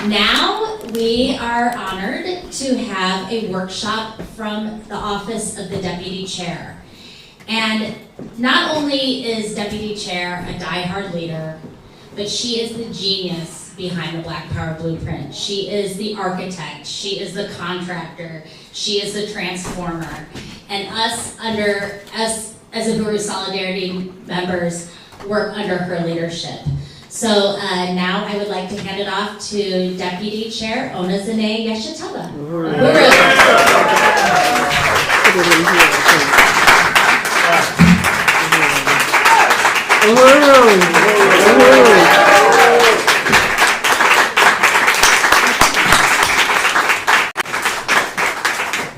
Now we are honored to have a workshop from the Office of the Deputy Chair. And not only is Deputy Chair a diehard leader, but she is the genius behind the Black Power Blueprint. She is the architect, she is the contractor, she is the transformer. And us as Uhuru Solidarity members work under her leadership. So now I would like to hand it off to Deputy Chair Ona Zené Yeshitela.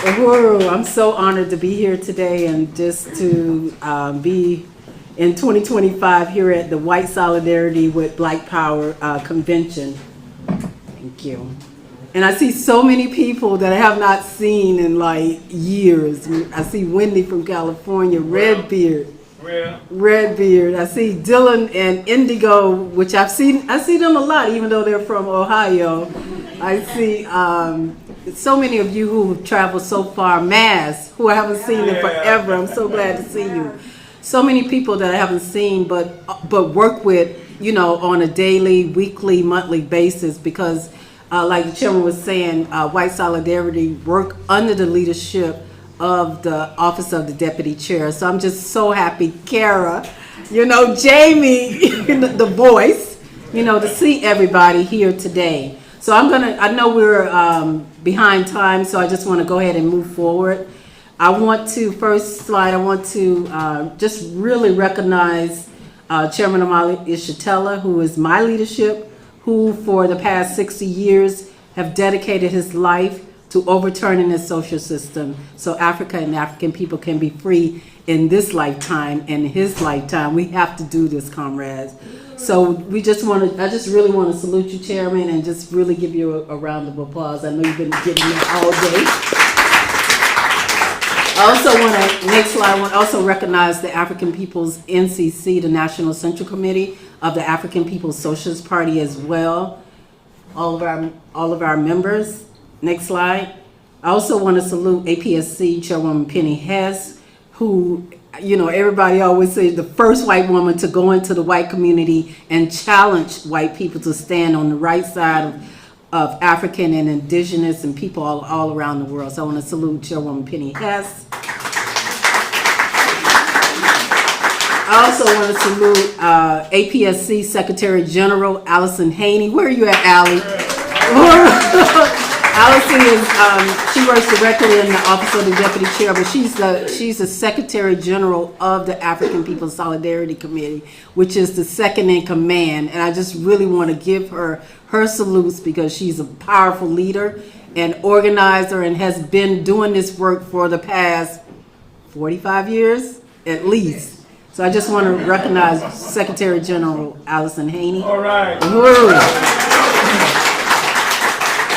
Uhuru, I'm so honored to be here today and just to be in 2025 here at the White Solidarity with Black Power convention. Thank you. And I see so many people that I have not seen in like years. I see Wendy from California, Redbeard. I see Dylan and Indigo, which I see them a lot, even though they're from Ohio. I see so many of you who have traveled so far. Maz, who I haven't seen in forever. I'm so glad to see you. So many people that I haven't seen, but work with, you know, on a daily, weekly, monthly basis, because like the chairman was saying, White Solidarity work under the leadership of the Office of the Deputy Chair. So I'm just so happy, Kara, you know, Jamie, the voice, you know, to see everybody here today. So I know we're behind time, so I just want to go ahead and move forward. I want to just really recognize Chairman Ona Zené Yeshitela, who is my leadership, who for the past 60 years have dedicated his life to overturning the social system so Africa and African people can be free in this lifetime and his lifetime. We have to do this, comrades. So I just really want to salute you, Chairman, and just really give you a round of applause. I know you've been getting that all day. I want to also recognize the African People's NCC, the National Central Committee of the African People's Socialist Party as well. All of our members. Next slide. I also want to salute APSC Chairwoman Penny Hess, who, you know, everybody always says the first white woman to go into the white community and challenge white people to stand on the right side of African and indigenous and people all around the world. So I want to salute Chairwoman Penny Hess. I also want to salute APSC Secretary General Allison Haney. Where are you at, Allie? Allison is, she works directly in the Office of the Deputy Chair, but she's the Secretary General of the African People's Solidarity Committee, which is the second in command. And I just really want to give her salutes because she's a powerful leader and organizer and has been doing this work for the past 45 years at least. So I just want to recognize Secretary General Allison Haney. All right.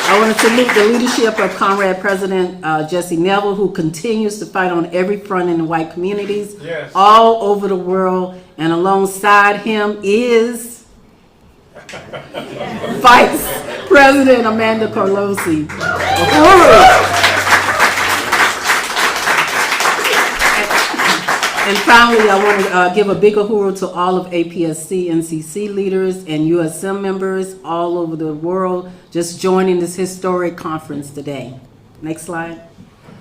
I want to salute the leadership of Comrade President Jesse Neville, who continues to fight on every front in the white communities all over the world. And alongside him is Vice President Amanda Carlosi. And finally, I want to give a big uhuru to all of APSC, NCC leaders, and USM members all over the world just joining this historic conference today. Next slide.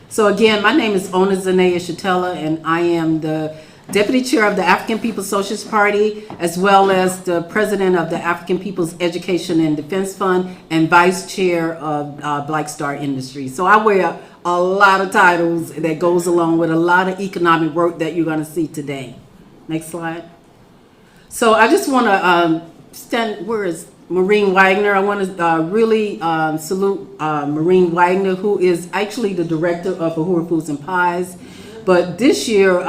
So again, my name is Ona Zené Yeshitela, and I am the Deputy Chair of the African People's Socialist Party, as well as the President of the African People's Education and Defense Fund, and Vice Chair of Black Star Industries. So I wear a lot of titles that goes along with a lot of economic work that you're going to see today. Next slide. So I just want to where is Maureen Wagner? I want to really salute Maureen Wagner, who is actually the director of Uhuru Foods and Pies. But this year,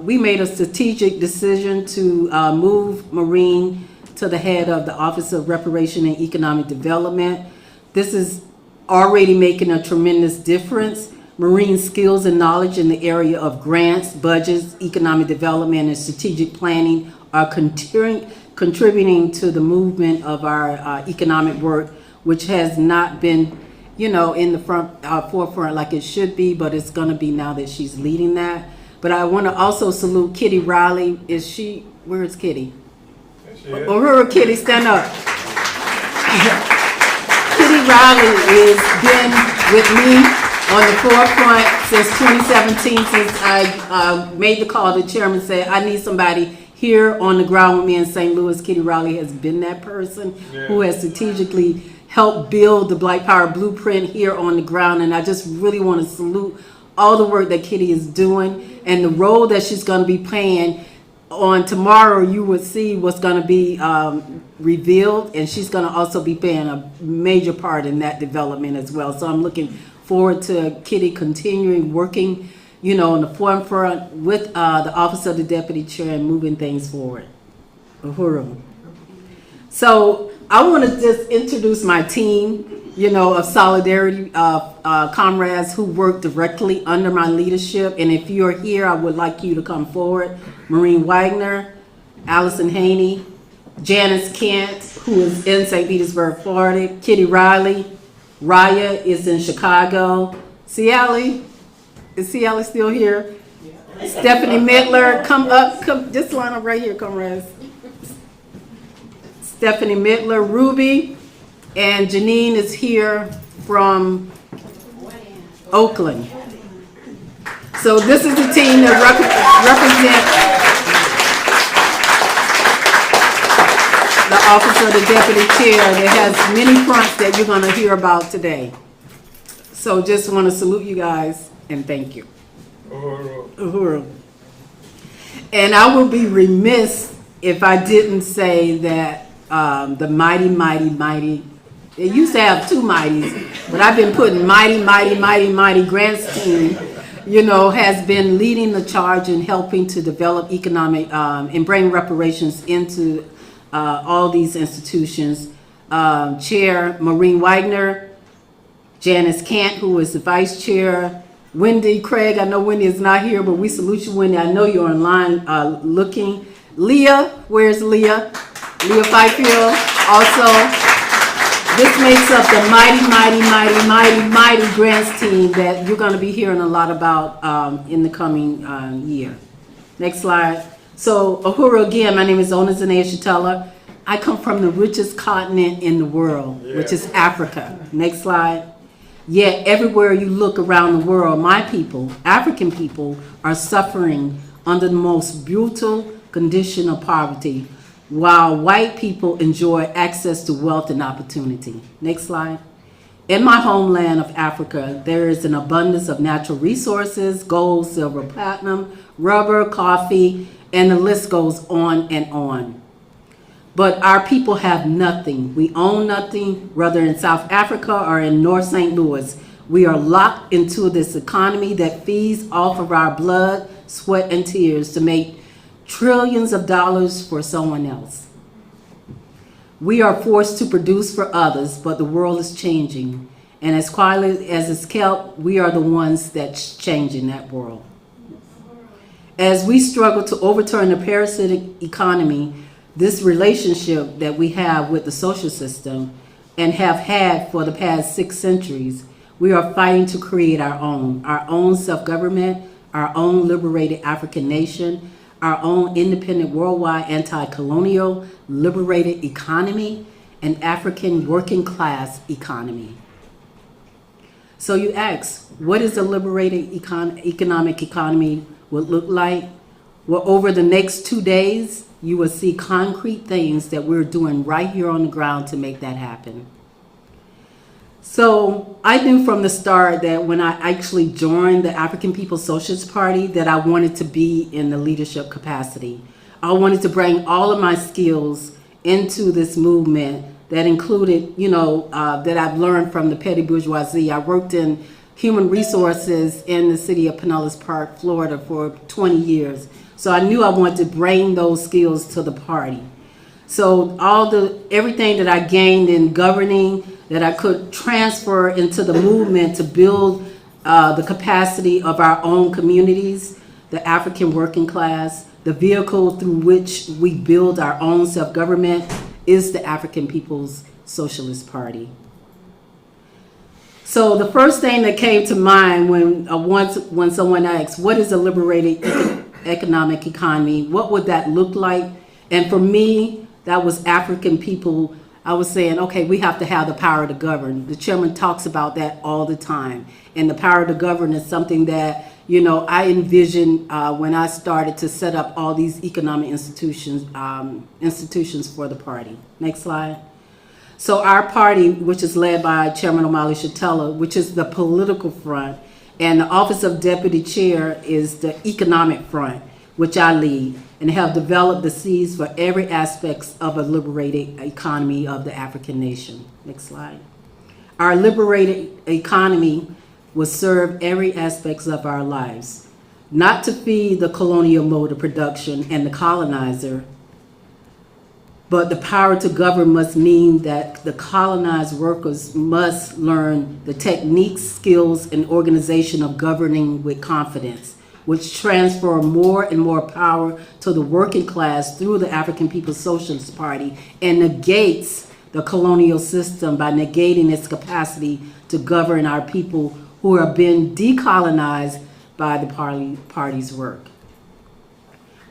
we made a strategic decision to move Maureen to the head of the Office of Reparation and Economic Development. This is already making a tremendous difference. Maureen's skills and knowledge in the area of grants, budgets, economic development, and strategic planning are contributing to the movement of our economic work which has not been, in the forefront like it should be, but it's going to be now that she's leading that. But I want to also salute Kitty Riley. Where is Kitty? Uhuru, Kitty, stand up. Kitty Riley has been with me on the forefront since 2017, since I made the call. The chairman said, I need somebody here on the ground with me in St. Louis. Kitty Riley has been that person who has strategically helped build the Black Power blueprint here on the ground. And I just really want to salute all the work that Kitty is doing and the role that she's going to be playing. On tomorrow, you will see what's going to be revealed, and she's going to also be playing a major part in that development as well. So I'm looking forward to Kitty continuing working, on the forefront with the Office of the Deputy Chair and moving things forward. Uhuru. So I want to just introduce my team, of solidarity comrades who work directly under my leadership. And if you're here, I would like you to come forward. Maureen Wagner, Allison Haney, Janice Kent, who is in St. Petersburg, Florida, Kitty Riley, Raya is in Chicago. Ciali, is Ciali still here? Yeah. Stephanie Midler, come up, just line up right here, comrades. Stephanie Midler, Ruby, and Janine is here from Oakland. So this is the team that represents the Office of the Deputy Chair that has many fronts that you're going to hear about today. So just want to salute you guys and thank you. Uhuru. And I will be remiss if I didn't say that the mighty, it used to have two mighties, but I've been putting mighty Grant's team, has been leading the charge in helping to develop economic and bring reparations into all these institutions. Chair Maureen Wagner, Janice Kent, who is the vice chair, Wendy Craig, I know Wendy is not here, but we salute you, Wendy. I know you're online looking. Leah, where's Leah? Leah Fifield, also. This makes up the mighty grants team that you're going to be hearing a lot about in the coming year. Next slide. So, Uhuru, again, my name is Ona Zené Yeshitela. I come from the richest continent in the world, which is Africa. Next slide. Yet, everywhere you look around the world, my people, African people, are suffering under the most brutal condition of poverty, while white people enjoy access to wealth and opportunity. Next slide. In my homeland of Africa, there is an abundance of natural resources, gold, silver, platinum, rubber, coffee, and the list goes on and on. But our people have nothing. We own nothing, whether in South Africa or in North St. Louis. We are locked into this economy that feeds off of our blood, sweat, and tears to make trillions of dollars for someone else. We are forced to produce for others, but the world is changing. And as quietly as it's kept, we are the ones that's changing that world. As we struggle to overturn the parasitic economy, this relationship that we have with the social system and have had for the past 6 centuries, we are fighting to create our own self-government, our own liberated African nation, our own independent worldwide anti-colonial liberated economy, and African working class economy. So you ask, what is a liberated economic economy would look like? Well, over the next 2 days, you will see concrete things that we're doing right here on the ground to make that happen. So I knew from the start that when I actually joined the African People's Socialist Party that I wanted to be in the leadership capacity. I wanted to bring all of my skills into this movement that included, that I've learned from the petty bourgeoisie. I worked in human resources in the city of Pinellas Park, Florida for 20 years. So I knew I wanted to bring those skills to the party. So everything that I gained in governing, that I could transfer into the movement to build the capacity of our own communities, the African working class. The vehicle through which we build our own self-government is the African People's Socialist Party. So the first thing that came to mind when someone asks, what is a liberated economic economy? What would that look like? And for me, that was African people. I was saying, okay, we have to have the power to govern. The chairman talks about that all the time. And the power to govern is something that, I envisioned when I started to set up all these economic institutions for the party. Next slide. So our party, which is led by Chairman Ona Zené Yeshitela, which is the political front, and the office of deputy chair is the economic front, which I lead, and have developed the seeds for every aspect of a liberated economy of the African nation. Next slide. Our liberated economy will serve every aspect of our lives, not to feed the colonial mode of production and the colonizer, but the power to govern must mean that the colonized workers must learn the techniques, skills, and organization of governing with confidence, which transfer more and more power to the working class through the African People's Socialist Party and negates the colonial system by negating its capacity to govern our people who are being decolonized by the party's work.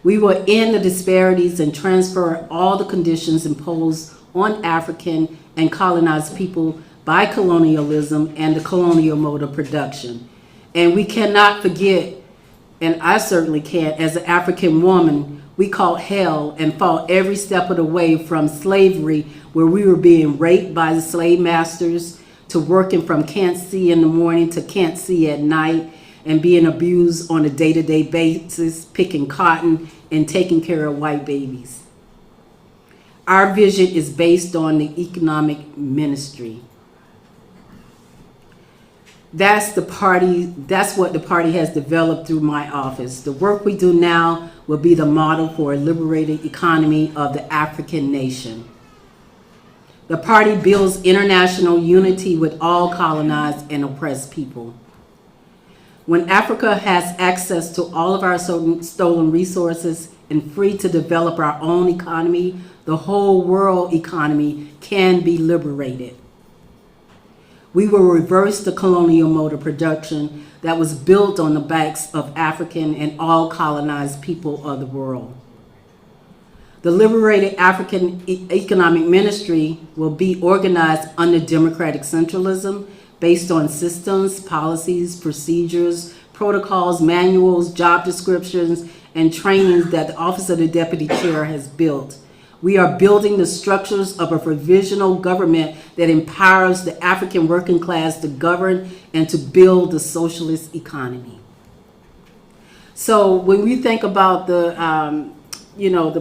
We will end the disparities and transfer all the conditions imposed on African and colonized people by colonialism and the colonial mode of production. And we cannot forget, and I certainly can't, as an African woman, we caught hell and fought every step of the way from slavery, where we were being raped by the slave masters, to working from can't see in the morning to can't see at night, and being abused on a day-to-day basis, picking cotton and taking care of white babies. Our vision is based on the economic ministry. That's what the party has developed through my office. The work we do now will be the model for a liberated economy of the African nation. The party builds international unity with all colonized and oppressed people. When Africa has access to all of our stolen resources and free to develop our own economy, the whole world economy can be liberated. We will reverse the colonial mode of production that was built on the backs of African and all colonized people of the world. The liberated African economic ministry will be organized under democratic centralism, based on systems, policies, procedures, protocols, manuals, job descriptions, and trainings that the Office of the Deputy Chair has built. We are building the structures of a provisional government that empowers the African working class to govern and to build the socialist economy. So when we think about the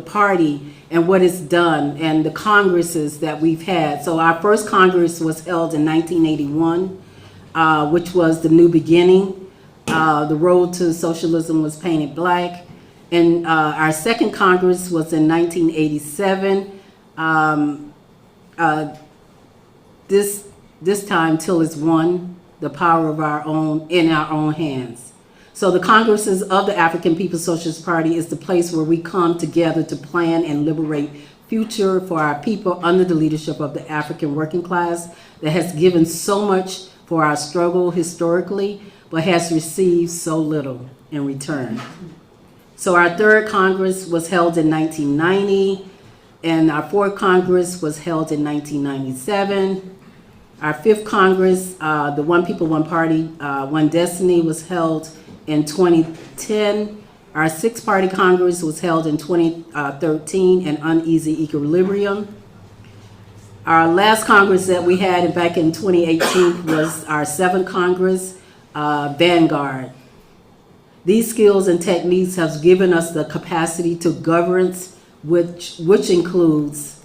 party and what it's done and the congresses that we've had. So our first Congress was held in 1981, which was the new beginning. The road to socialism was painted black. And our second Congress was in 1987. This time till it's won, the power of our own in our own hands. So the Congresses of the African People's Socialist Party is the place where we come together to plan and liberate future for our people under the leadership of the African working class that has given so much for our struggle historically, but has received so little in return. So our third Congress was held in 1990, and our fourth Congress was held in 1997. Our fifth Congress, the One People, One Party, One Destiny, was held in 2010. Our sixth party Congress was held in 2013 in Uneasy Equilibrium. Our last Congress that we had back in 2018 was our seventh Congress, Vanguard. These skills and techniques have given us the capacity to governance, which includes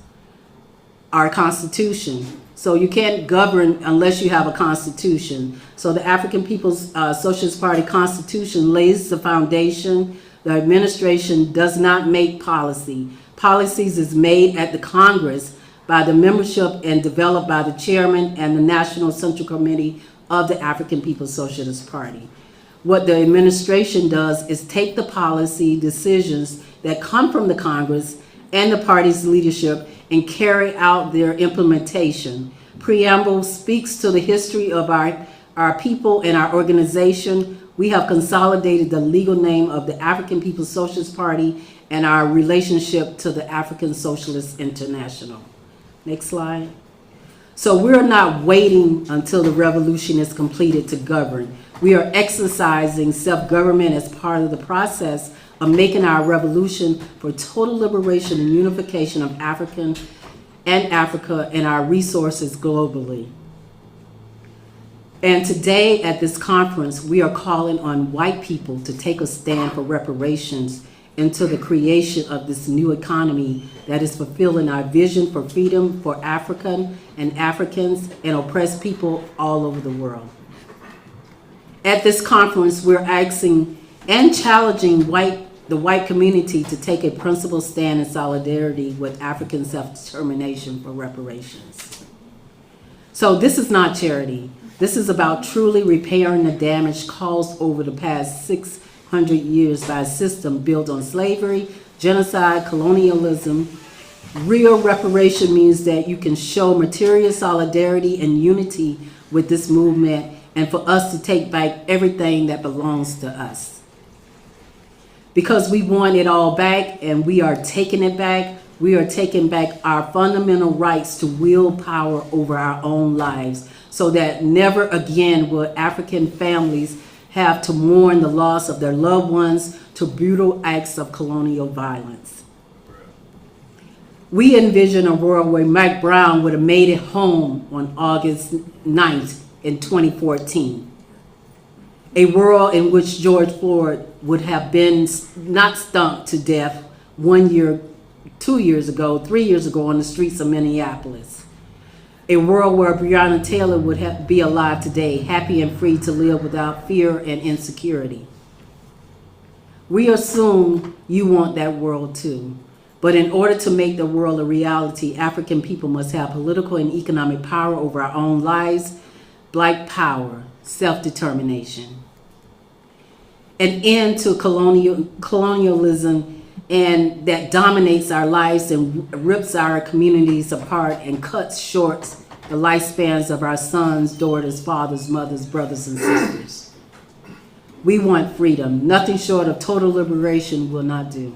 our Constitution. So you can't govern unless you have a Constitution. So the African People's Socialist Party Constitution lays the foundation. The administration does not make policy. Policies is made at the Congress by the membership and developed by the chairman and the National Central Committee of the African People's Socialist Party. What the administration does is take the policy decisions that come from the Congress and the party's leadership and carry out their implementation. preamble speaks to the history of our people and our organization. We have consolidated the legal name of the African People's Socialist Party and our relationship to the African Socialist International. Next slide. So we're not waiting until the revolution is completed to govern. We are exercising self-government as part of the process of making our revolution for total liberation and unification of Africa and our resources globally. And today at this conference, we are calling on white people to take a stand for reparations into the creation of this new economy that is fulfilling our vision for freedom for African and Africans and oppressed people all over the world. At this conference, we're asking and challenging the white community to take a principled stand in solidarity with African self-determination for reparations. So this is not charity. This is about truly repairing the damage caused over the past 600 years by a system built on slavery, genocide, colonialism. Real reparation means that you can show material solidarity and unity with this movement and for us to take back everything that belongs to us. Because we want it all back and we are taking it back, we are taking back our fundamental rights to wield power over our own lives so that never again will African families have to mourn the loss of their loved ones to brutal acts of colonial violence. We envision a world where Mike Brown would have made it home on August 9th in 2014. A world in which George Floyd would have been not stumped to death 1 year, 2 years ago, 3 years ago on the streets of Minneapolis. A world where Breonna Taylor would be alive today, happy and free to live without fear and insecurity. We assume you want that world too. But in order to make the world a reality, African people must have political and economic power over our own lives, Black power, self-determination. An end to colonialism and that dominates our lives and rips our communities apart and cuts short the lifespans of our sons, daughters, fathers, mothers, brothers, and sisters. We want freedom. Nothing short of total liberation will not do.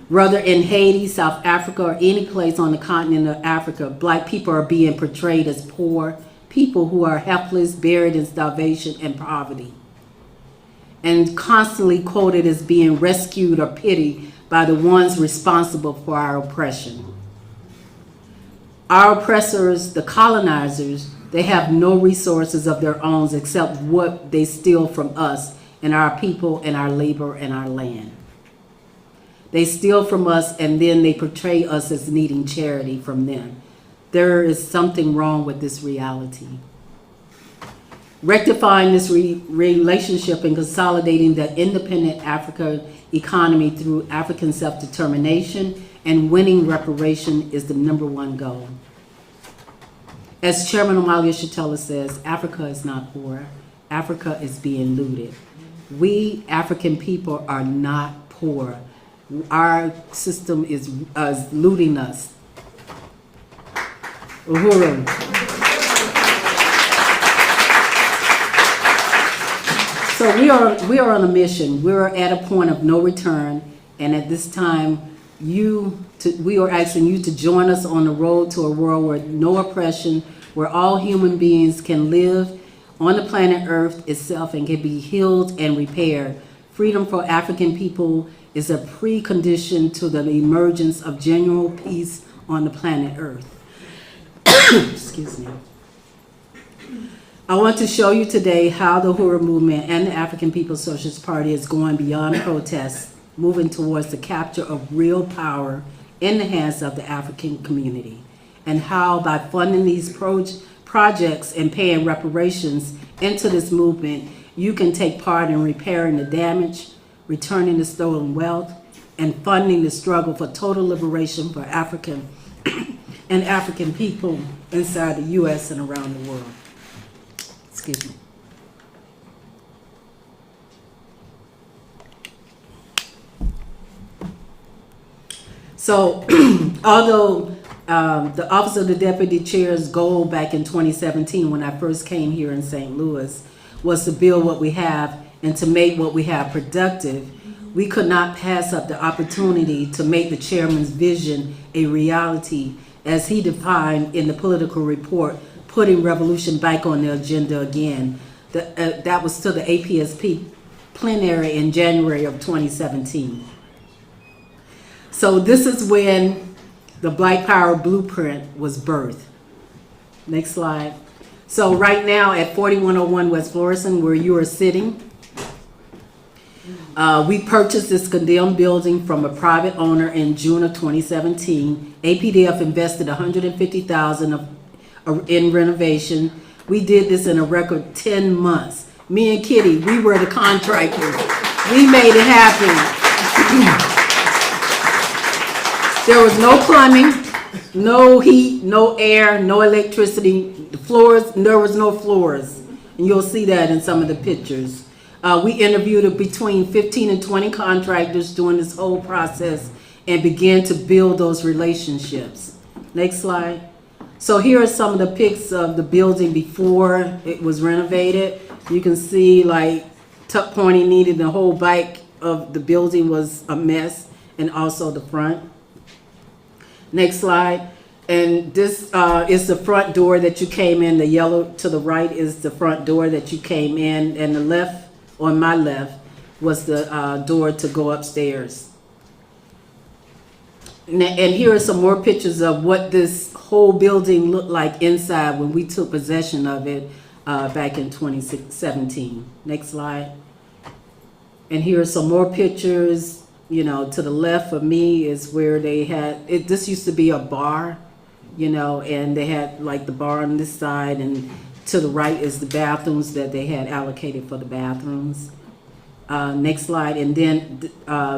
Whether in Haiti, South Africa, or any place on the continent of Africa, Black people are being portrayed as poor, people who are helpless, buried in starvation and poverty, and constantly quoted as being rescued or pitied by the ones responsible for our oppression. Our oppressors, the colonizers, they have no resources of their own except what they steal from us and our people and our labor and our land. They steal from us and then they portray us as needing charity from them. There is something wrong with this reality. Rectifying this relationship and consolidating the independent Africa economy through African self-determination and winning reparation is the #1 goal. As Chairman Ona Zené Yeshitela says, Africa is not poor. Africa is being looted. We African people are not poor. Our system is looting us. Uhuru. So we are on a mission. We're at a point of no return, and at this time, we are asking you to join us on the road to a world where no oppression, where all human beings can live on the planet Earth itself and can be healed and repaired. Freedom for African people is a precondition to the emergence of genuine peace on the planet Earth. Excuse me. I want to show you today how the Uhuru movement and the African People's Socialist Party is going beyond protests, moving towards the capture of real power in the hands of the African community, and how by funding these projects and paying reparations into this movement, you can take part in repairing the damage, returning the stolen wealth, and funding the struggle for total liberation for African and African people inside the U.S. and around the world. Excuse me. So, although the Office of the Deputy Chair's goal back in 2017, when I first came here in St. Louis, was to build what we have and to make what we have productive. We could not pass up the opportunity to make the chairman's vision a reality as he defined in the political report, putting revolution back on the agenda again. That was to the APSP plenary in January of 2017. So this is when the Black Power Blueprint was birthed. Next slide. So right now at 4101 West Florissant, where you are sitting, we purchased this condemned building from a private owner in June of 2017. APEDF invested $150,000 in renovation. We did this in a record 10 months. Me and Kitty, we were the contractors. We made it happen. There was no plumbing, no heat, no air, no electricity. The floors, there was no floors. And you'll see that in some of the pictures. We interviewed between 15 and 20 contractors during this whole process and began to build those relationships. Next slide. So here are some of the pics of the building before it was renovated. You can see like tuck pointing needed, the whole back of the building was a mess, and also the front. Next slide. And this is the front door that you came in. The yellow to the right is the front door that you came in, and the left, on my left, was the door to go upstairs. And here are some more pictures of what this whole building looked like inside when we took possession of it back in 2017. Next slide. And here are some more pictures. You know, to the left of me is where they had, this used to be a bar, you know, and they had like the bar on this side, and to the right is the bathrooms that they had allocated for the bathrooms. Next slide. And then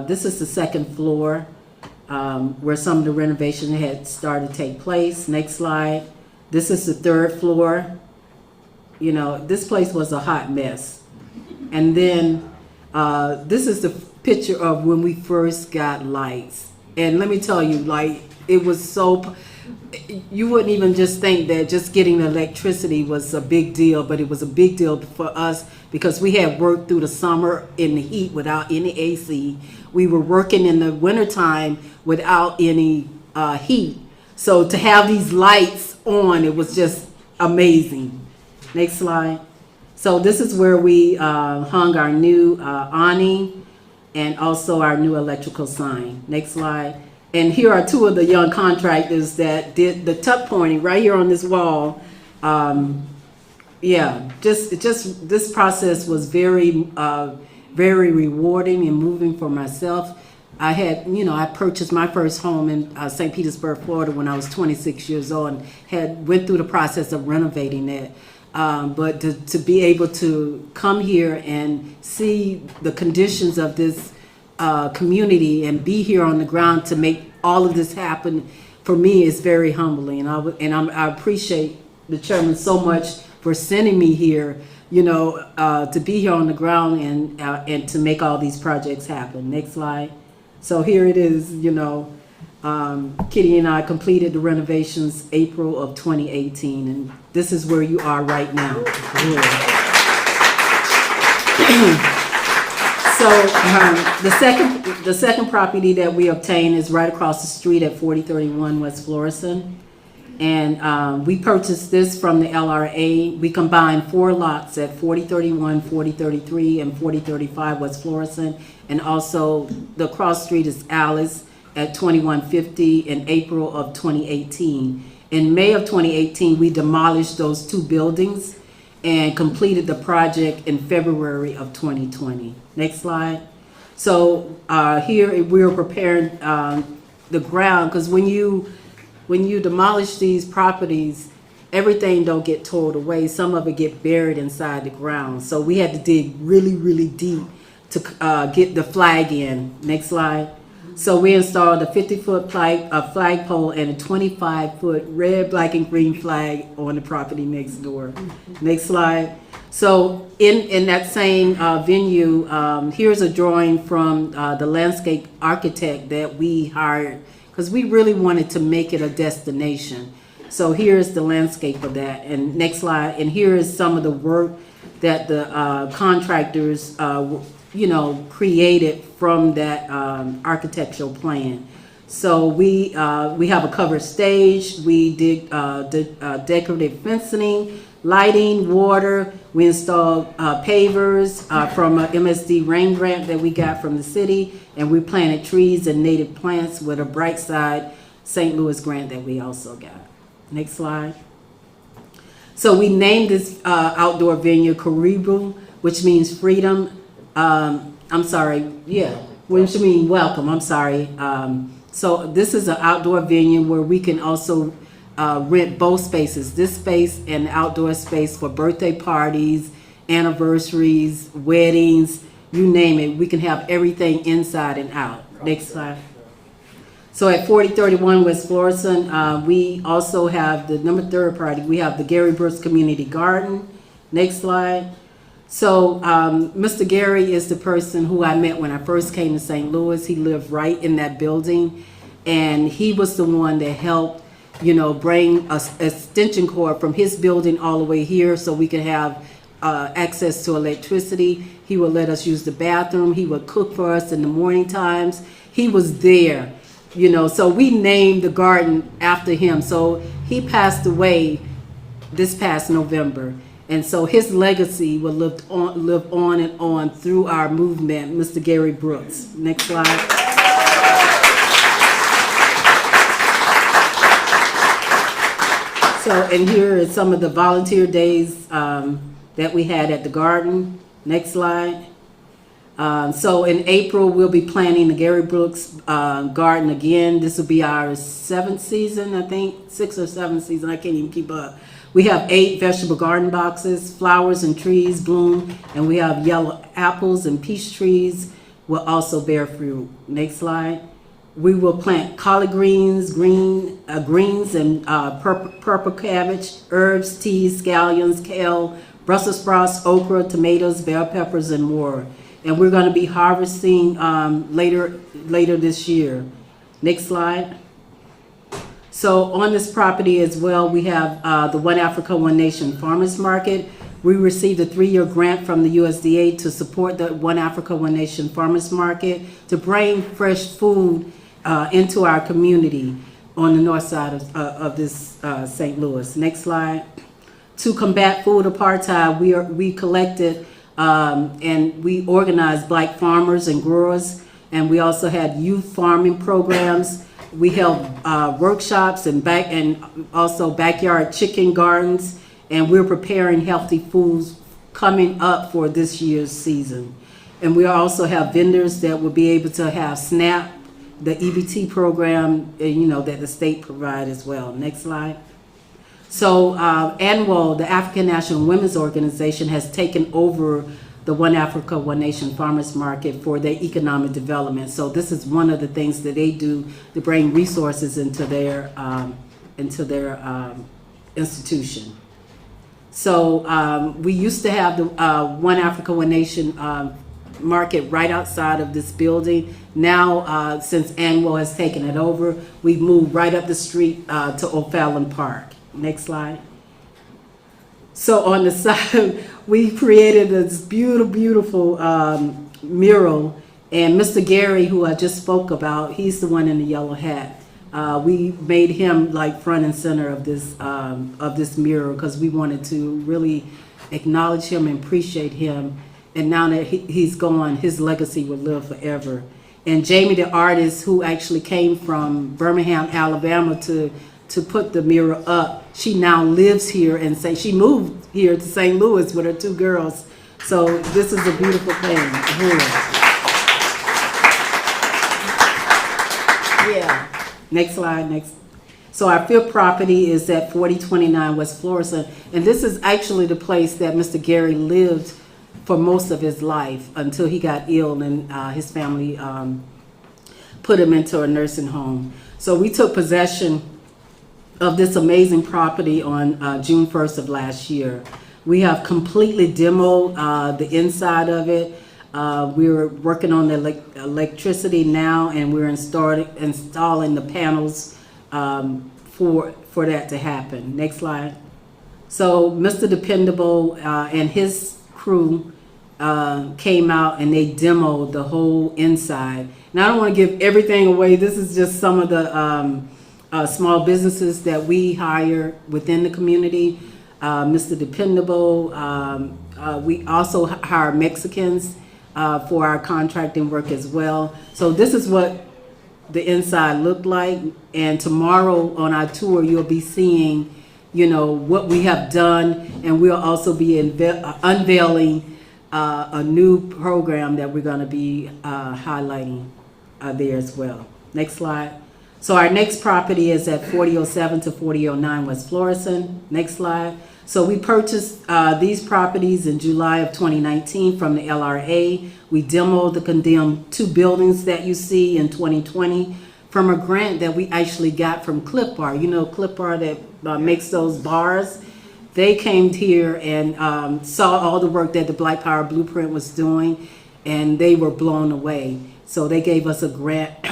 this is the second floor where some of the renovation had started to take place. Next slide. This is the third floor. You know, this place was a hot mess. And then this is the picture of when we first got lights. And let me tell you, like, it was so, you wouldn't even just think that just getting the electricity was a big deal, but it was a big deal for us because we had worked through the summer in the heat without any AC. We were working in the wintertime without any heat. So to have these lights on, it was just amazing. Next slide. So this is where we hung our new awning and also our new electrical sign. Next slide. And here are two of the young contractors that did the tuck pointing right here on this wall. Yeah, just this process was very rewarding and moving for myself. I had, you know, I purchased my first home in St. Petersburg, Florida when I was 26 years old and went through the process of renovating it. But to be able to come here and see the conditions of this community and be here on the ground to make all of this happen, for me, is very humbling. I appreciate the chairman so much for sending me here, you know, to be here on the ground and to make all these projects happen. Next slide. So here it is, you know, Kitty and I completed the renovations April of 2018, and this is where you are right now. So the second property that we obtained is right across the street at 4031 West Florissant, and we purchased this from the LRA. We combined 4 lots at 4031, 4033, and 4035 West Florissant, and also the cross street is Alice at 2150 in April of 2018. In May of 2018, we demolished those 2 buildings and completed the project in February of 2020. Next slide. So here we are preparing the ground, because when you demolish these properties, everything don't get towed away. Some of it get buried inside the ground. So we had to dig really, really deep to get the flag in. Next slide. So we installed a 50-foot flagpole and a 25-foot red, black, and green flag on the property next door. Next slide. So in that same venue, here's a drawing from the landscape architect that we hired because we really wanted to make it a destination. So here's the landscape of that. And next slide. And here is some of the work that the contractors, created from that architectural plan. So we have a covered stage. We did decorative fencing, lighting, water. We installed pavers from a MSD rain grant that we got from the city, and we planted trees and native plants with a Bright Side St. Louis grant that we also got. Next slide. So we named this outdoor venue Karibu, which means freedom. Which means welcome. I'm sorry. So this is an outdoor venue where we can also rent both spaces, this space and the outdoor space for birthday parties, anniversaries, weddings, you name it. We can have everything inside and out. Next slide. So at 4031 West Florissant, we also have the number 3 project. We have the Gary Brooks Community Garden. Next slide. So Mr. Gary is the person who I met when I first came to St. Louis. He lived right in that building, and he was the one that helped, bring an extension cord from his building all the way here so we could have access to electricity. He would let us use the bathroom. He would cook for us in the morning times. He was there, so we named the garden after him. So he passed away this past November. And so his legacy will live on and on through our movement, Mr. Gary Brooks. Next slide. So, and here is some of the volunteer days that we had at the garden. Next slide. So in April, we'll be planning the Gary Brooks garden again. This will be our 7th season, I think, 6th or 7th season. I can't even keep up. We have 8 vegetable garden boxes, flowers and trees bloom, and we have yellow apples and peach trees will also bear fruit. Next slide. We will plant collard greens, greens and purple cabbage, herbs, teas, scallions, kale, Brussels sprouts, okra, tomatoes, bell peppers, and more. And we're going to be harvesting later this year. Next slide. So on this property as well, we have the One Africa, One Nation Farmers Market. We received a 3-year grant from the USDA to support the One Africa, One Nation Farmers Market to bring fresh food into our community on the north side of this St. Louis. Next slide. To combat food apartheid, we collected and we organized Black farmers and growers, and we also had youth farming programs. We held workshops and also backyard chicken gardens, and we're preparing healthy foods coming up for this year's season. And we also have vendors that will be able to have SNAP, the EBT program, that the state provide as well. Next slide. So ANWO, the African National Women's Organization, has taken over the One Africa, One Nation Farmers Market for their economic development. So this is one of the things that they do to bring resources into their institution. So we used to have the One Africa, One Nation market right outside of this building. Now, since ANWO has taken it over, we've moved right up the street to O'Fallon Park. Next slide. So on the side, we created this beautiful mural, and Mr. Gary, who I just spoke about, he's the one in the yellow hat. We made him like front and center of this mural because we wanted to really acknowledge him and appreciate him. And now that he's gone, his legacy will live forever. And Jamie, the artist who actually came from Birmingham, Alabama to put the mural up, she now lives here and she moved here to St. Louis with her 2 girls. So this is a beautiful thing. Yeah. Next slide. Next. So our 5th property is at 4029 West Florissant, and this is actually the place that Mr. Gary lived for most of his life until he got ill and his family put him into a nursing home. So we took possession of this amazing property on June 1st of last year. We have completely demoed the inside of it. We're working on the electricity now, and we're installing the panels for that to happen. Next slide. So Mr. Dependable and his crew came out and they demoed the whole inside. Now I don't want to give everything away. This is just some of the small businesses that we hire within the community. Mr. Dependable. We also hire Mexicans for our contracting work as well. So this is what the inside looked like. And tomorrow on our tour, you'll be seeing, you know, what we have done, and we'll also be unveiling a new program that we're going to be highlighting there as well. Next slide. So our next property is at 4007 to 4009 West Florissant. Next slide. So we purchased these properties in July of 2019 from the LRA. We demoed the condemned 2 buildings that you see in 2020 from a grant that we actually got from Clip Bar. You know, Clip Bar that makes those bars. They came here and saw all the work that the Black Power Blueprint was doing, and they were blown away. So they gave us a grant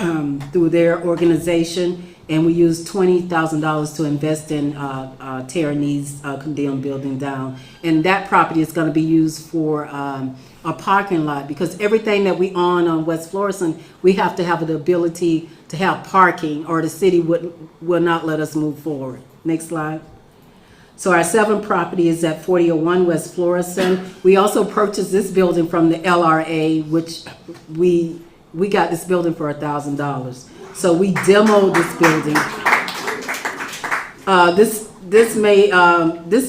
through their organization, and we used $20,000 to invest in tearing these condemned building down. And that property is going to be used for a parking lot, because everything that we own on West Florissant, we have to have the ability to have parking, or the city will not let us move forward. Next slide. So our 7th property is at 4001 West Florissant. We also purchased this building from the LRA, which we got this building for $1,000. So we demoed this building. This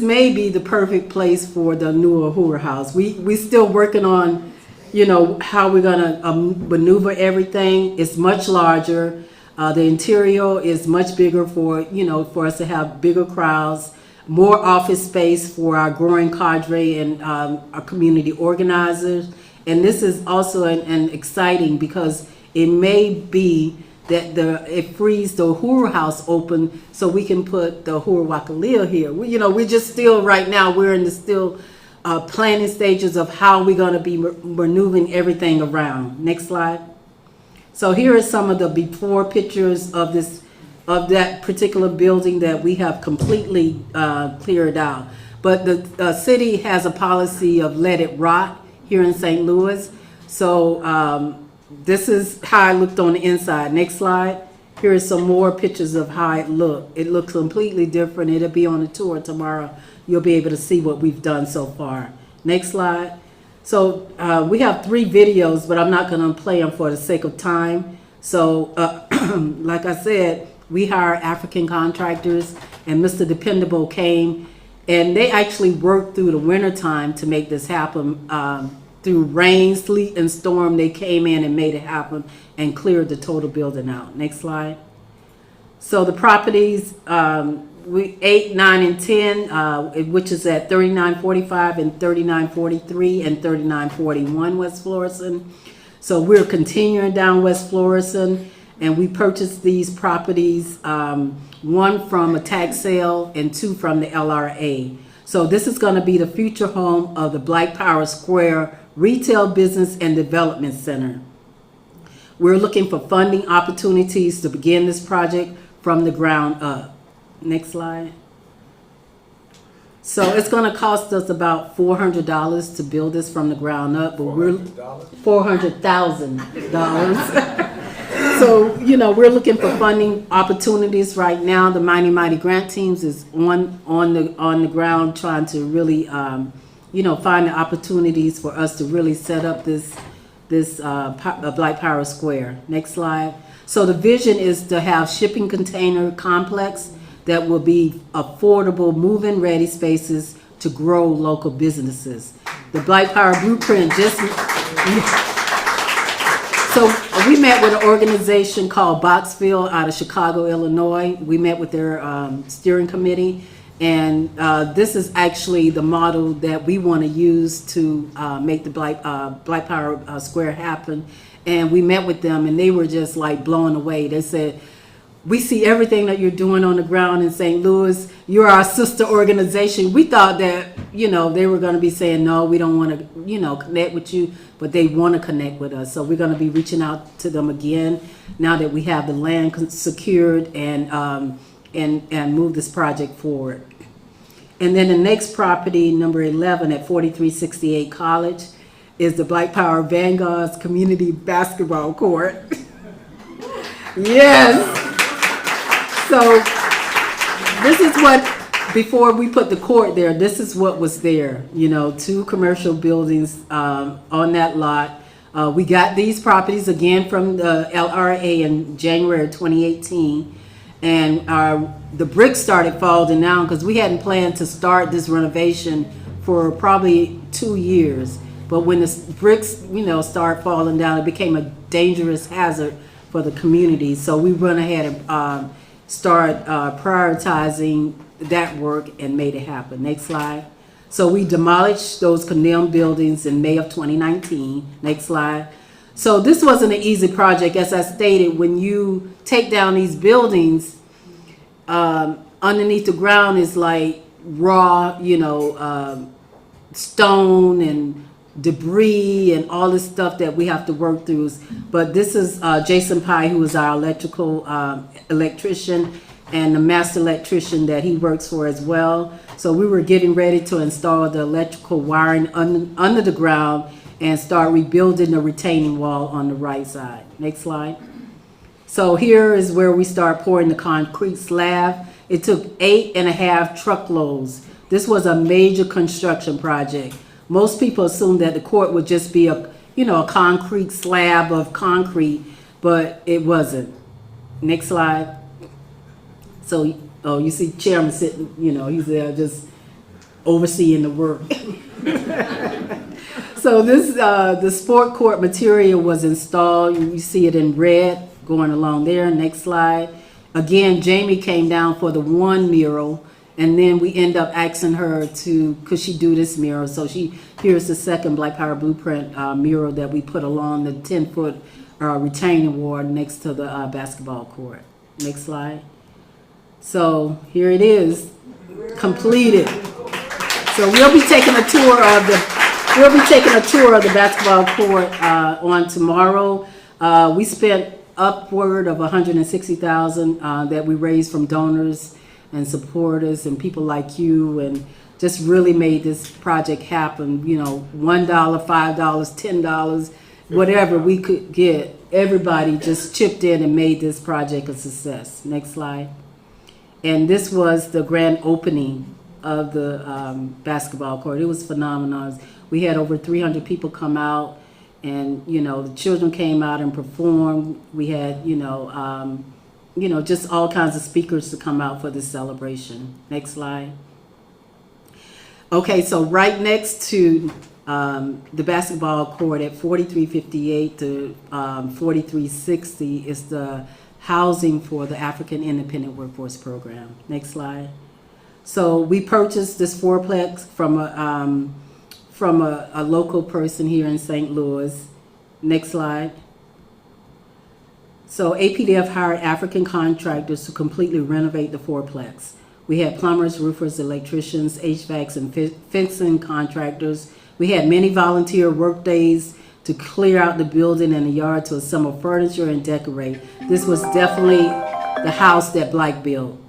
may be the perfect place for the new Uhuru House. We still working on, you know, how we're gonna maneuver everything. It's much larger. The interior is much bigger for, you know, for us to have bigger crowds, more office space for our growing cadre and our community organizers. And this is also an exciting, because it may be that it frees the Uhuru House open so we can put the Uhuru Wakalia here. We're just still, right now, we're in the still planning stages of how we're going to be maneuvering everything around. Next slide. So here are some of the before pictures of that particular building that we have completely cleared out. But the city has a policy of let it rot here in St. Louis. So this is how it looked on the inside. Next slide. Here are some more pictures of how it looked. It looks completely different. It'll be on the tour tomorrow. You'll be able to see what we've done so far. Next slide. So we have 3 videos, but I'm not going to play them for the sake of time. So like I said, we hire African contractors, and Mr. Dependable came, and they actually worked through the winter time to make this happen. Through rain, sleet, and storm, they came in and made it happen and cleared the total building out. Next slide. So the properties, 8, 9, and 10, which is at 3945 and 3943 and 3941 West Florissant. So we're continuing down West Florissant, and we purchased these properties, 1 from a tax sale and 2 from the LRA. So this is going to be the future home of the Black Power Square Retail Business and Development Center. We're looking for funding opportunities to begin this project from the ground up. Next slide. So it's going to cost us about $400 to build this from the ground up, but we're $400,000. So, we're looking for funding opportunities right now. The Mighty Grant Teams is on the ground trying to really, find the opportunities for us to really set up this Black Power Square. Next slide. So the vision is to have shipping container complex that will be affordable, move-in ready spaces to grow local businesses. The Black Power Blueprint So we met with an organization called Boxville out of Chicago, Illinois. We met with their steering committee, and this is actually the model that we want to use to make the Black Power Square happen. And we met with them, and they were just like blown away. They said, we see everything that you're doing on the ground in St. Louis. You're our sister organization. We thought that, they were going to be saying, no, we don't want to, connect with you, but they want to connect with us. So we're going to be reaching out to them again now that we have the land secured and move this project forward. And then the next property, number 11 at 4368 College, is the Black Power Vanguard's community basketball court. Yes. So this is what, before we put the court there, this is what was there. 2 commercial buildings on that lot. We got these properties again from the LRA in January of 2018. And the bricks started falling down because we hadn't planned to start this renovation for probably 2 years. But when the bricks, started falling down, it became a dangerous hazard for the community. So we went ahead and start prioritizing that work and made it happen. Next slide. So we demolished those condemned buildings in May of 2019. Next slide. So this wasn't an easy project. As I stated, when you take down these buildings, underneath the ground is like raw, stone and debris and all this stuff that we have to work through. But this is Jason Pye, who is our electrician and the master electrician that he works for as well. So we were getting ready to install the electrical wiring under the ground and start rebuilding the retaining wall on the right side. Next slide. So here is where we start pouring the concrete slab. It took 8.5 truckloads. This was a major construction project. Most people assumed that the court would just be a concrete slab of concrete, but it wasn't. Next slide. So, you see Chairman sitting, he's there just overseeing the work. So this, the sport court material was installed. You see it in red going along there. Next slide. Again, Jamie came down for the one mural, and then we end up asking her could she do this mural? So here's the second Black Power Blueprint mural that we put along the 10-foot retaining wall next to the basketball court. Next slide. So here it is, completed. So we'll be taking a tour of the basketball court on tomorrow. We spent upward of $160,000 that we raised from donors and supporters and people like you, and just really made this project happen. $1, $5, $10, whatever we could get. Everybody just chipped in and made this project a success. Next slide. And this was the grand opening of the basketball court. It was phenomenal. We had over 300 people come out, and the children came out and performed. We had just all kinds of speakers to come out for this celebration. Next slide. Okay, so right next to the basketball court at 4358 to 4360 is the housing for the African Independent Workforce Program. Next slide. So we purchased this fourplex from a local person here in St. Louis. Next slide. So APEDF hired African contractors to completely renovate the fourplex. We had plumbers, roofers, electricians, HVACs, and fencing contractors. We had many volunteer work days to clear out the building and the yard to assemble furniture and decorate. This was definitely the house that Black built.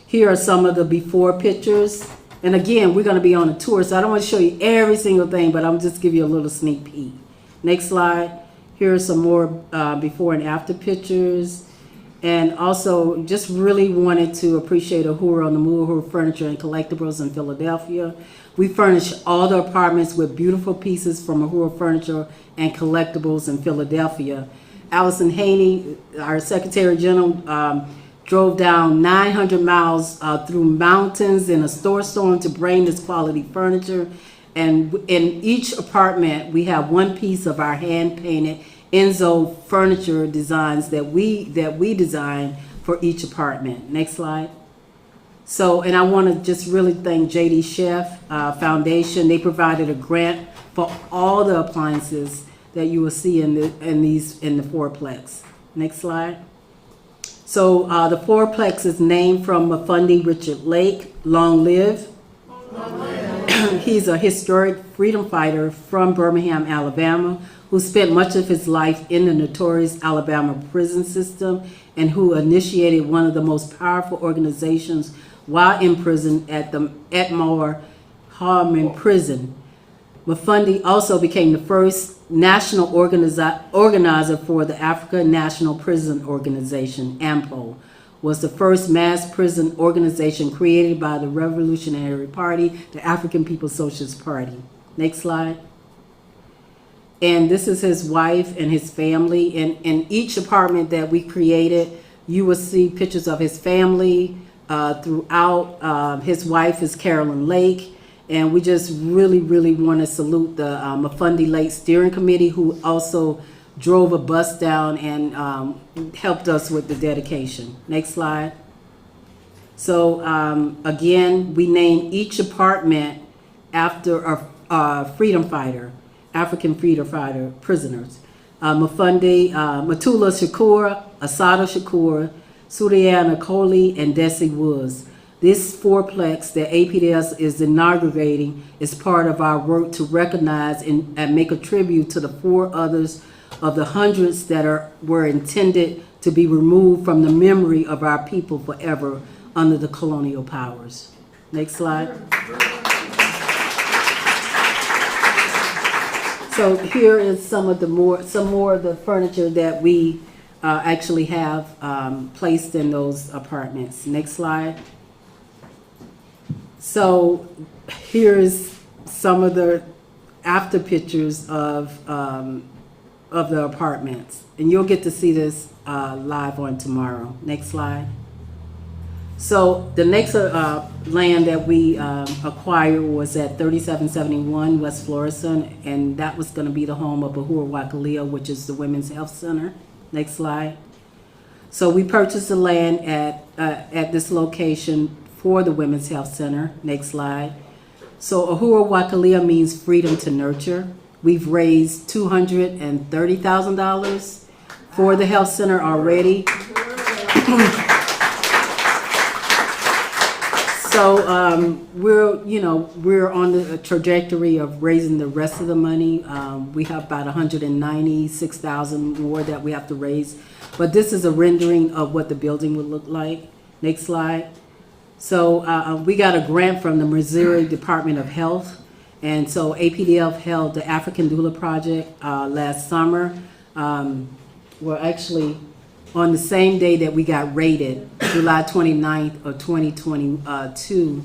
Here are some of the before pictures. And again, we're going to be on a tour, so I don't want to show you every single thing, but I'm just give you a little sneak peek. Next slide. Here are some more before and after pictures. And also just really wanted to appreciate Uhuru on the Uhuru Furniture and Collectibles in Philadelphia. We furnish all the apartments with beautiful pieces from Uhuru Furniture and Collectibles in Philadelphia. Allison Haney, our Secretary General, drove down 900 miles through mountains in a storm to bring this quality furniture. And in each apartment, we have one piece of our hand-painted Enzo furniture designs that we design for each apartment. Next slide. So, and I want to just really thank JD Chef Foundation. They provided a grant for all the appliances that you will see in the fourplex. Next slide. So the fourplex is named from Mafundi Richard Lake, long live. He's a historic freedom fighter from Birmingham, Alabama, who spent much of his life in the notorious Alabama prison system and who initiated one of the most powerful organizations while in prison at the Atmore Harmon Prison. Mafundi also became the first national organizer for the African National Prison Organization, AMPO, was the first mass prison organization created by the Revolutionary Party, the African People's Socialist Party. Next slide. And this is his wife and his family. In each apartment that we created, you will see pictures of his family throughout. His wife is Carolyn Lake. And we just really, really want to salute the Mafundi Lake Steering Committee, who also drove a bus down and helped us with the dedication. Next slide. So again, we named each apartment after a freedom fighter, African freedom fighter prisoners. Mafundi, Matula Shakur, Asada Shakur, Suriana Coley, and Desi Woods. This fourplex that APEDF is inaugurating is part of our work to recognize and make a tribute to the 4 others of the hundreds that were intended to be removed from the memory of our people forever under the colonial powers. Next slide. So here is some more of the furniture that we actually have placed in those apartments. Next slide. So here's some of the after pictures of the apartments, and you'll get to see this live on tomorrow. Next slide. So the next land that we acquired was at 3771 West Florissant, and that was going to be the home of Uhuru Bakery, which is the Women's Health Center. Next slide. So we purchased the land at this location for the Women's Health Center. Next slide. So Uhuru Bakery means freedom to nurture. We've raised $230,000 for the health center already. So we're on the trajectory of raising the rest of the money. We have about $196,000 more that we have to raise, but this is a rendering of what the building would look like. Next slide. So we got a grant from the Missouri Department of Health, and so APEDF held the African Doula Project last summer. Well, actually, on the same day that we got rated, July 29th of 2022,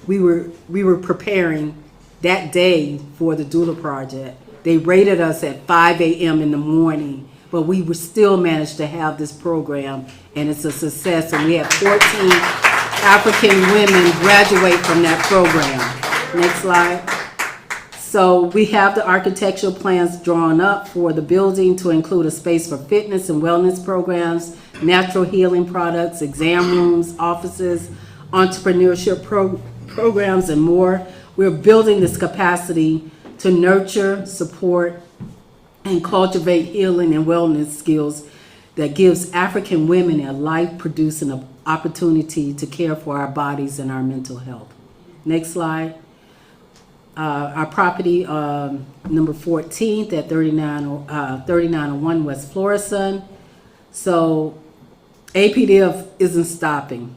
we were preparing that day for the Doula Project. They rated us at 5 a.m. in the morning, but we were still managed to have this program, and it's a success, and we had 14 African women graduate from that program. Next slide. So we have the architectural plans drawn up for the building to include a space for fitness and wellness programs, natural healing products, exam rooms, offices, entrepreneurship programs, and more. We're building this capacity to nurture, support, and cultivate healing and wellness skills that gives African women a life-producing opportunity to care for our bodies and our mental health. Next slide. Our property, number 14th at 3901 West Florissant. So APDF isn't stopping.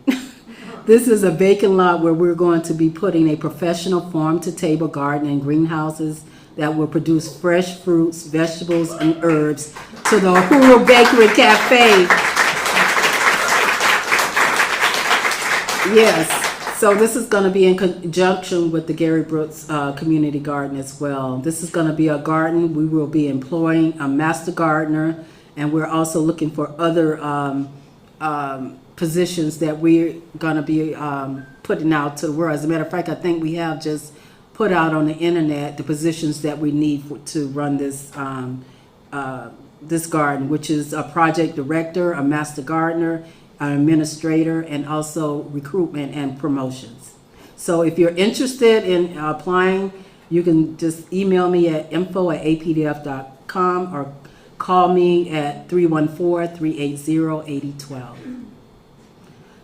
This is a vacant lot where we're going to be putting a professional farm-to-table garden and greenhouses that will produce fresh fruits, vegetables, and herbs to the Uhuru Bakery Cafe. Yes, so this is going to be in conjunction with the Gary Brooks Community Garden as well. This is going to be a garden. We will be employing a master gardener, and we're also looking for other positions that we're going to be putting out to the world. As a matter of fact, I think we have just put out on the internet the positions that we need to run this this garden, which is a project director, a master gardener, an administrator, and also recruitment and promotions. So if you're interested in applying, you can just email me at info@apdf.com or call me at 314-380-8012.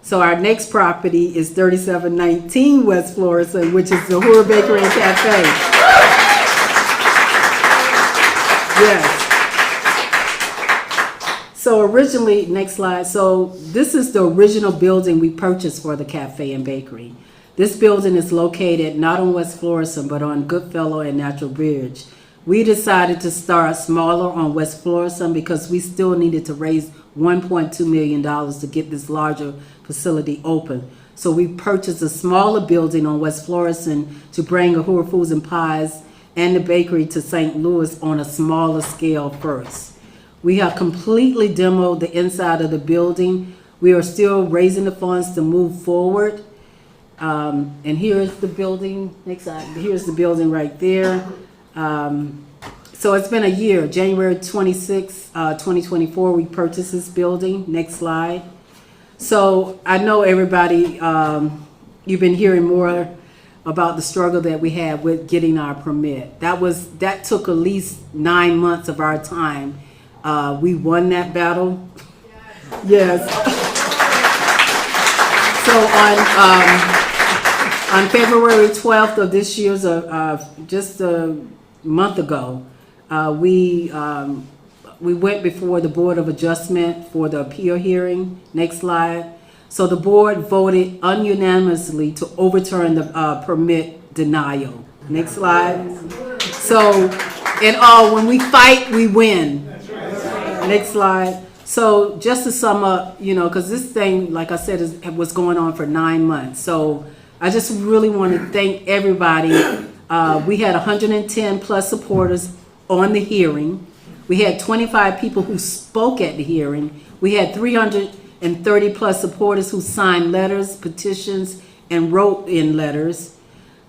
So our next property is 3719 West Florissant, which is the Uhuru Bakery Cafe. Yes. So originally, next slide. So this is the original building we purchased for the cafe and bakery. This building is located not on West Florissant, but on Goodfellow and Natural Bridge. We decided to start smaller on West Florissant because we still needed to raise $1.2 million to get this larger facility open. So we purchased a smaller building on West Florissant to bring Uhuru Foods and Pies and the bakery to St. Louis on a smaller scale first. We have completely demoed the inside of the building. We are still raising the funds to move forward. And here's the building. Next slide. Here's the building right there. So it's been a year. January 26, 2024, we purchased this building. Next slide. So I know everybody, you've been hearing more about the struggle that we had with getting our permit. That took at least 9 months of our time. We won that battle. Yes. So on February 12th of this year, just a month ago, we went before the Board of Adjustment for the appeal hearing. Next slide. So the board voted unanimously to overturn the permit denial. Next slide. So in all, when we fight, we win. Next slide. So just to sum up, because this thing, like I said, was going on for 9 months. So I just really want to thank everybody. We had 110 plus supporters on the hearing. We had 25 people who spoke at the hearing. We had 330 plus supporters who signed letters, petitions, and wrote in letters.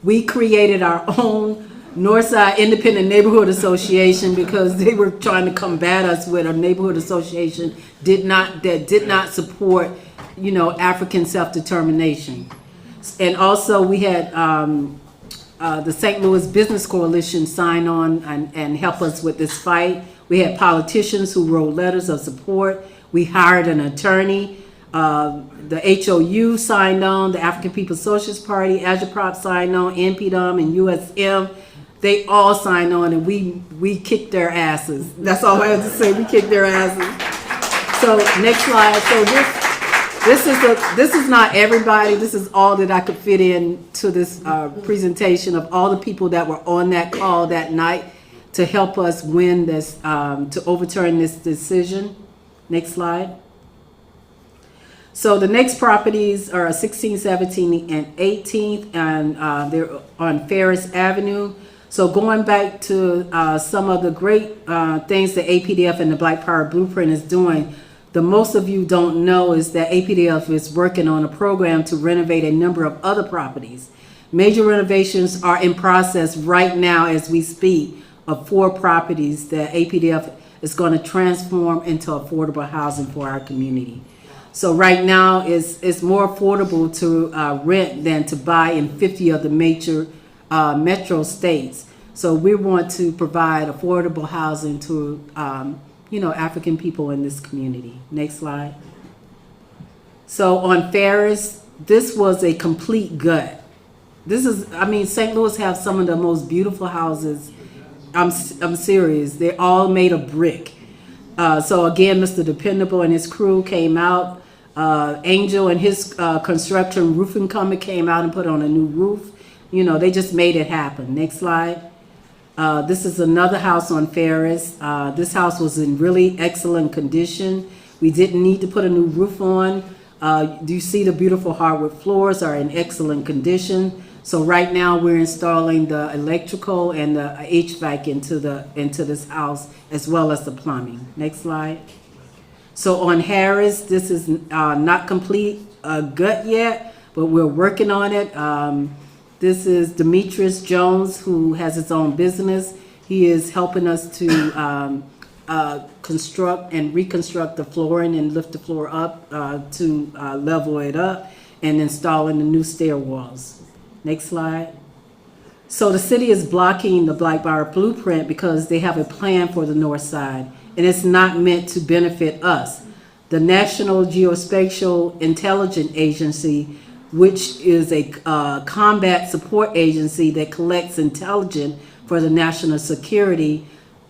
We created our own Northside Independent Neighborhood Association because they were trying to combat us with a neighborhood association that did not support, African self-determination. And also we had the St. Louis Business Coalition sign on and help us with this fight. We had politicians who wrote letters of support. We hired an attorney. The HOU signed on, the African People's Socialist Party, Agitprop signed on, NPDOM and USM. They all signed on, and we kicked their asses. That's all I have to say. We kicked their asses. So next slide. So this is not everybody. This is all that I could fit in to this presentation of all the people that were on that call that night to help us win this, to overturn this decision. Next slide. So the next properties are 16, 17, and 18th, and they're on Ferris Avenue. So going back to some of the great things that APEDF and the Black Power Blueprint is doing, the most of you don't know is that APEDF is working on a program to renovate a number of other properties. Major renovations are in process right now as we speak of 4 properties that APEDF is going to transform into affordable housing for our community. So right now it's more affordable to rent than to buy in 50 of the major metro states. So we want to provide affordable housing to African people in this community. Next slide. So on Ferris, this was a complete gut. St. Louis have some of the most beautiful houses. I'm serious. They're all made of brick. So again, Mr. Dependable and his crew came out. Angel and his construction roofing company came out and put on a new roof. They just made it happen. Next slide. This is another house on Ferris. This house was in really excellent condition. We didn't need to put a new roof on. Do you see the beautiful hardwood floors are in excellent condition? So right now we're installing the electrical and the HVAC into this house as well as the plumbing. Next slide. So on Harris, this is not complete gut yet, but we're working on it. This is Demetrius Jones, who has his own business. He is helping us to construct and reconstruct the flooring and lift the floor up to level it up and installing the new stair walls. Next slide. So the city is blocking the Black Power Blueprint because they have a plan for the north side, and it's not meant to benefit us. the National Geospatial Intelligence Agency, which is a combat support agency that collects intelligence for the national security,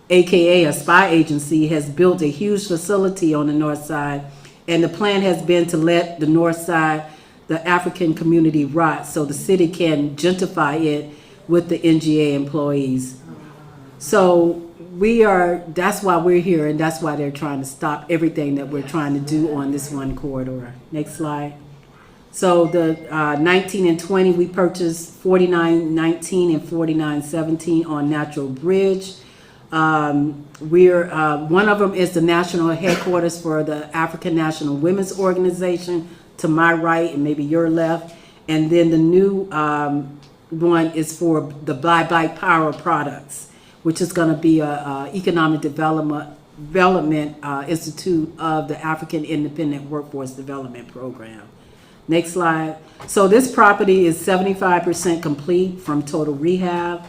aka a spy agency, has built a huge facility on the north side, and the plan has been to let the north side, the African community, rot so the city can gentrify it with the NGA employees. So that's why we're here, and that's why they're trying to stop everything that we're trying to do on this one corridor. Next slide. So the 19 and 20, we purchased 4919 and 4917 on Natural Bridge. One of them is the national headquarters for the African National Women's Organization, to my right and maybe your left. And then the new one is for the Black Power products, which is going to be a economic development institute of the African Independent Workforce Development Program. Next slide. So this property is 75% complete from total rehab.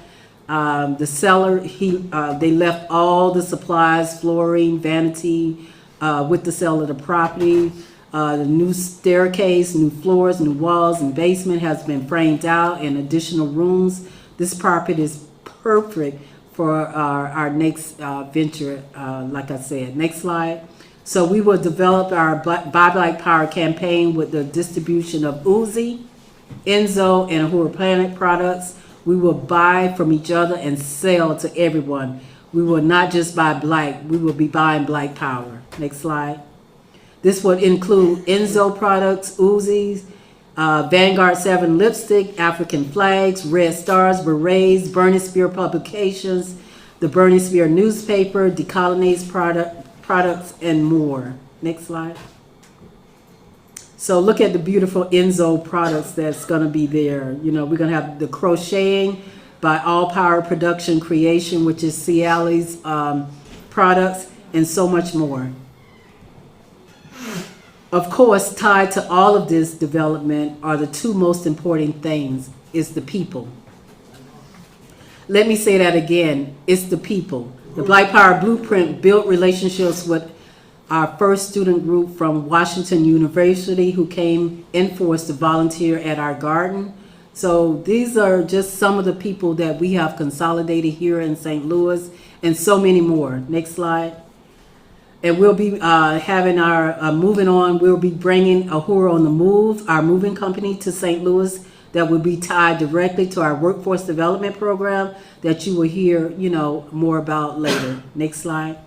The seller, they left all the supplies, flooring, vanity, with the sale of the property. The new staircase, new floors, new walls, and basement has been framed out, and additional rooms. This property is perfect for our next venture, like I said. Next slide. So we will develop our Buy Black Power campaign with the distribution of Uzi, Enzo, and Uhuru Planet products. We will buy from each other and sell to everyone. We will not just buy black, we will be buying Black Power. Next slide. This would include Enzo products, Uzis, Vanguard 7 lipstick, African flags, Red Stars, berets, Burning Spear publications, the Burning Spear newspaper, decolonized products, and more. Next slide. So look at the beautiful Enzo products that's going to be there. You know, we're going to have the crocheting by All Power Production Creation, which is Cialis products, and so much more. Of course, tied to all of this development are the two most important things, is the people. Let me say that again, it's the people. The Black Power Blueprint built relationships with our first student group from Washington University who came in force to volunteer at our garden. So these are just some of the people that we have consolidated here in St. Louis, and so many more. Next slide. And we'll be having our, moving on, we'll be bringing Uhuru on the Move, our moving company, to St. Louis that will be tied directly to our workforce development program that you will hear, you know, more about later. Next slide.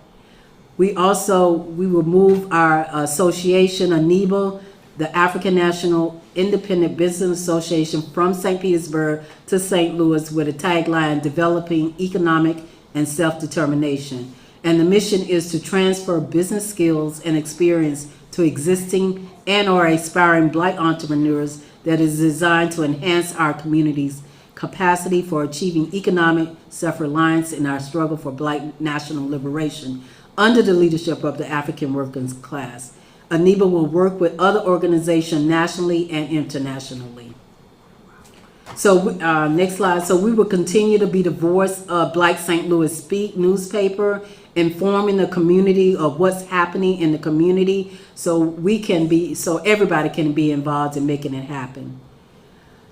We will move our association, ANIBA, the African National Independent Business Association, from St. Petersburg to St. Louis with a tagline, developing economic and self-determination. And the mission is to transfer business skills and experience to existing and or aspiring Black entrepreneurs that is designed to enhance our community's capacity for achieving economic self-reliance in our struggle for Black national liberation under the leadership of the African working class. ANIBA will work with other organizations nationally and internationally. So next slide. So we will continue to be the voice of Black St. Louis Speak newspaper, informing the community of what's happening in the community, so everybody can be involved in making it happen.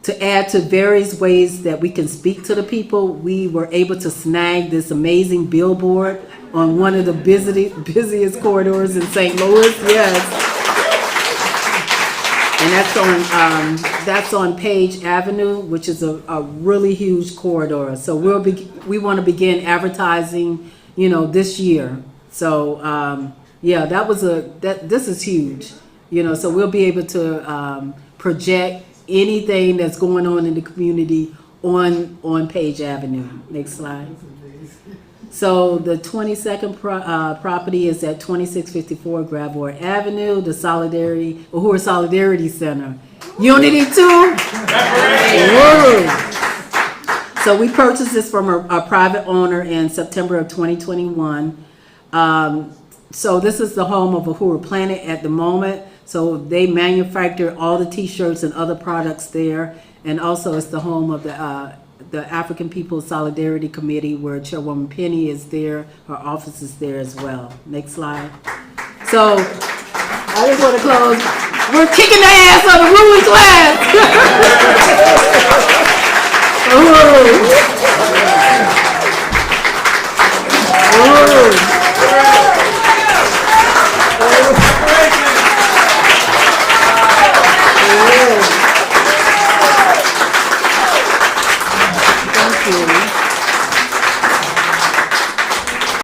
To add to various ways that we can speak to the people, we were able to snag this amazing billboard on one of the busiest corridors in St. Louis. Yes. And that's on Page Avenue, which is a really huge corridor. So we want to begin advertising, you know, this year. So yeah, this is huge, you know. So we'll be able to project anything that's going on in the community on Page Avenue. Next slide. So the 22nd property is at 2654 Gravois Avenue, the Uhuru Solidarity Center. Unity 2? So we purchased this from a private owner in September of 2021. So this is the home of Uhuru Planet at the moment. So they manufacture all the t-shirts and other products there. And also it's the home of the African People's Solidarity Committee, where Chairwoman Penny is there. Her office is there as well. Next slide. So I just want to close. We're kicking the ass of the ruling class. Thank you.